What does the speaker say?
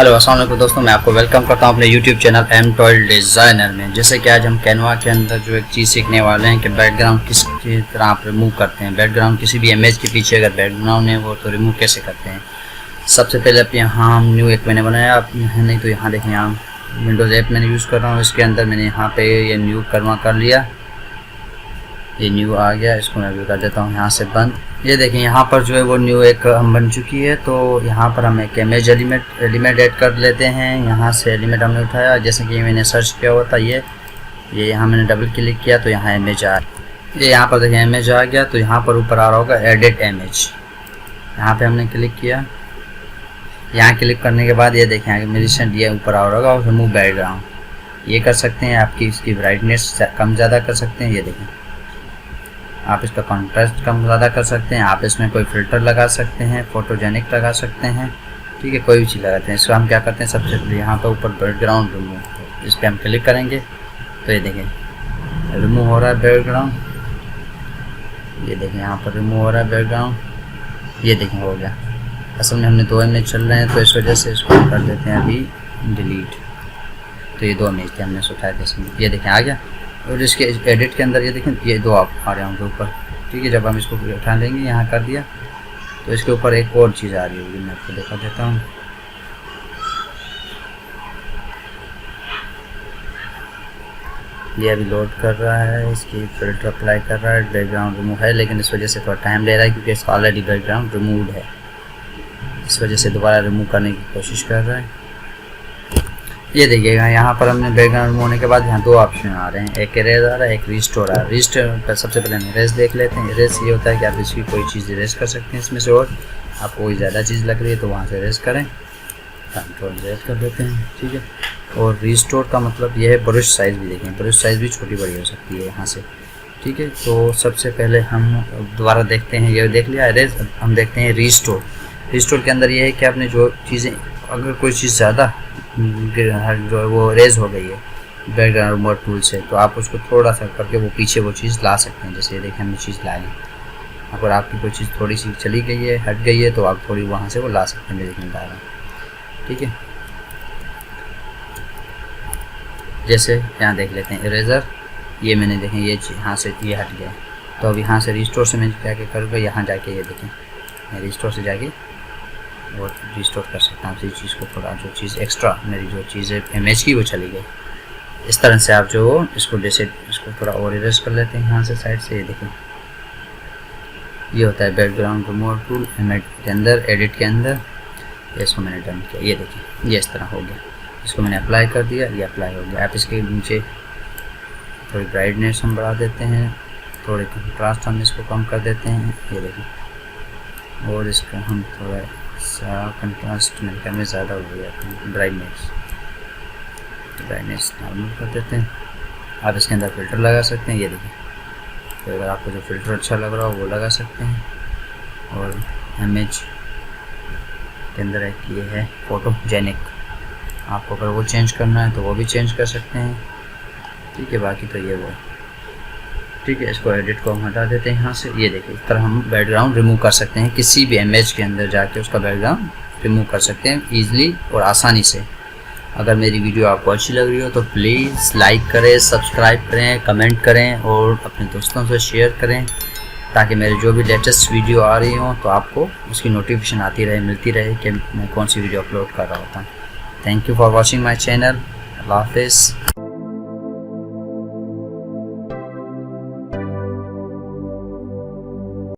Hello अस्सलाम वालेकुम दोस्तों, मैं आपको वेलकम करता हूं अपने यूट्यूब चैनल एम टॉयल डिज़ाइनर में। जैसे कि आज हम कैनवा के अंदर जो एक चीज़ सीखने वाले हैं कि बैकग्राउंड किस तरह आप रिमूव करते हैं। बैकग्राउंड किसी भी इमेज के पीछे अगर बैकग्राउंड है वो तो रिमूव कैसे करते हैं। सबसे पहले अपने यहाँ हम न्यू एक मैंने बनाया, आप नहीं तो यहाँ देखें, यहाँ विंडोज़ ऐप मैंने यूज़ कर रहा हूँ। इसके अंदर मैंने यहाँ पे ये न्यू कैनवा कर लिया, ये न्यू आ गया। इसको मैं भी कर देता हूँ यहाँ से बंद। ये देखें यहाँ पर जो है वो न्यू एक हम बन चुकी है। तो यहाँ पर हम एक इमेज एलिमेंट ऐड कर लेते हैं। यहाँ से एलिमेंट हमने उठाया, जैसे कि मैंने सर्च किया हुआ था ये यहाँ मैंने डबल क्लिक किया तो यहाँ इमेज आ, ये यहाँ पर देखें इमेज आ गया। तो यहाँ पर ऊपर आ रहा होगा एडिट इमेज, यहाँ पे हमने क्लिक किया। यहाँ क्लिक करने के बाद ये देखें आगे मेरी ये ऊपर आ रहा होगा और रिमूव बैकग्राउंड। ये कर सकते हैं, आपकी इसकी ब्राइटनेस कम ज़्यादा कर सकते हैं। ये देखें आप इसका कॉन्ट्रास्ट कम ज़्यादा कर सकते हैं। आप इसमें कोई फ़िल्टर लगा सकते हैं, फोटोजेनिक लगा सकते हैं, ठीक है, कोई भी चीज़ लगाते हैं। इसको हम क्या करते हैं, सबसे पहले यहाँ पर ऊपर बैकग्राउंड रिमूव, इस पर हम क्लिक करेंगे तो ये देखें रिमूव हो रहा है बैकग्राउंड। ये देखें यहाँ पर रिमूव हो रहा है बैकग्राउंड। ये देखें हो गया। असल में हमने 2 इमेज चल रहे हैं तो इस वजह से इसको कर देते हैं अभी डिलीट। तो ये 2 इमेज थे, हमने उठाए थे। ये देखें आ गया। और इसके एडिट के अंदर ये देखें ये 2 आप आ रहे होंगे ऊपर, ठीक है। जब हम इसको उठा लेंगे, यहाँ कर दिया तो इसके ऊपर एक और चीज़ आ रही होगी, मैं आपको दिखा देता हूँ। ये अभी लोड कर रहा है, इसकी फिल्टर अप्लाई कर रहा है। बैकग्राउंड रिमूव है लेकिन इस वजह से थोड़ा टाइम ले रहा है क्योंकि इसका ऑलरेडी बैकग्राउंड रिमूव्ड है। इस वजह से दोबारा रिमूव करने की कोशिश कर रहा है। ये देखिएगा यहाँ पर हमने बैकग्राउंड रिमूव होने के बाद यहाँ 2 ऑप्शन आ रहे हैं, एक इरेज आ रहा है, एक रिस्टोर आ रहा है। रिस्टोर पर सबसे पहले हम इरेज देख लेते हैं। इरेज ये होता है कि आप इसकी कोई चीज़ इरेज कर सकते हैं इसमें से, और आपको कोई ज़्यादा चीज़ लग रही है तो वहाँ से इरेज करें, कंट्रोल इरेज कर देते हैं, ठीक है। और रिस्टोर का मतलब ये है ब्रश साइज़ भी देखें, ब्रश साइज़ भी छोटी बड़ी हो सकती है यहाँ से, ठीक है। तो सबसे पहले हम दोबारा देखते हैं, ये देख लिया इरेज। हम देखते हैं रिस्टोर। रिस्टोर के अंदर ये है कि आपने जो चीज़ें, अगर कोई चीज़ ज़्यादा जो है वो रेज हो गई है बैकग्राउंड रिमूवर टूल से, तो आप उसको थोड़ा सा करके वो पीछे वो चीज़ ला सकते हैं। जैसे ये देखें हमने चीज़ लाई, अगर आपकी कोई चीज़ थोड़ी सी चली गई है, हट गई है, तो आप थोड़ी वहाँ से वो ला सकते हैं। देखने डाला, ठीक है। जैसे यहाँ देख लेते हैं इरेज़र, ये मैंने देखें ये यहाँ से ये हट गया। तो अब यहाँ से रिस्टोर से मैं क्या करूँगा, यहाँ जाके ये देखें मैं रिस्टोर से जाके वो रिस्टोर कर सकता हूँ इस चीज़ को। थोड़ा जो चीज़ एक्स्ट्रा मेरी जो चीज़ है इमेज की वो चली गई। इस तरह से आप जो इसको जैसे इसको थोड़ा और इरेज कर लेते हैं यहाँ से साइड से। ये देखें ये होता है बैकग्राउंड रिमूवर टूल इमेज के अंदर, एडिट के अंदर। इसको मैंने डन किया, ये देखें ये इस तरह हो गया। इसको मैंने अप्लाई कर दिया, ये अप्लाई हो गया। आप इसके नीचे थोड़ी ब्राइटनेस हम बढ़ा देते हैं, थोड़े कंट्रास्ट हम इसको कम कर देते हैं, ये देखें। और इसका हम थोड़ा कंट्रास्ट मेरे ख्याल में ज़्यादा हो गया, ब्राइटनेस नॉर्मल कर देते हैं। आप इसके अंदर फ़िल्टर लगा सकते हैं, ये देखिए। तो अगर आपको जो फ़िल्टर अच्छा लग रहा हो वो लगा सकते हैं। और इमेज के अंदर एक ये है फोटोजेनिक, आपको अगर वो चेंज करना है तो वो भी चेंज कर सकते हैं, ठीक है। बाकी तो ये वो, ठीक है। इसको एडिट को हम हटा देते हैं यहाँ से। ये देखिए इस तरह हम बैकग्राउंड रिमूव कर सकते हैं, किसी भी इमेज के अंदर जाके उसका बैकग्राउंड रिमूव कर सकते हैं ईज़िली और आसानी से। अगर मेरी वीडियो आपको अच्छी लग रही हो तो प्लीज़ लाइक करें, सब्सक्राइब करें, कमेंट करें और अपने दोस्तों से शेयर करें, ताकि मेरे जो भी लेटेस्ट वीडियो आ रही हो तो आपको उसकी नोटिफिकेशन आती रहे, मिलती रहे कि मैं कौन सी वीडियो अपलोड कर रहा होता हूँ। Thank you for watching my channel. अल्लाह हाफ़िज़।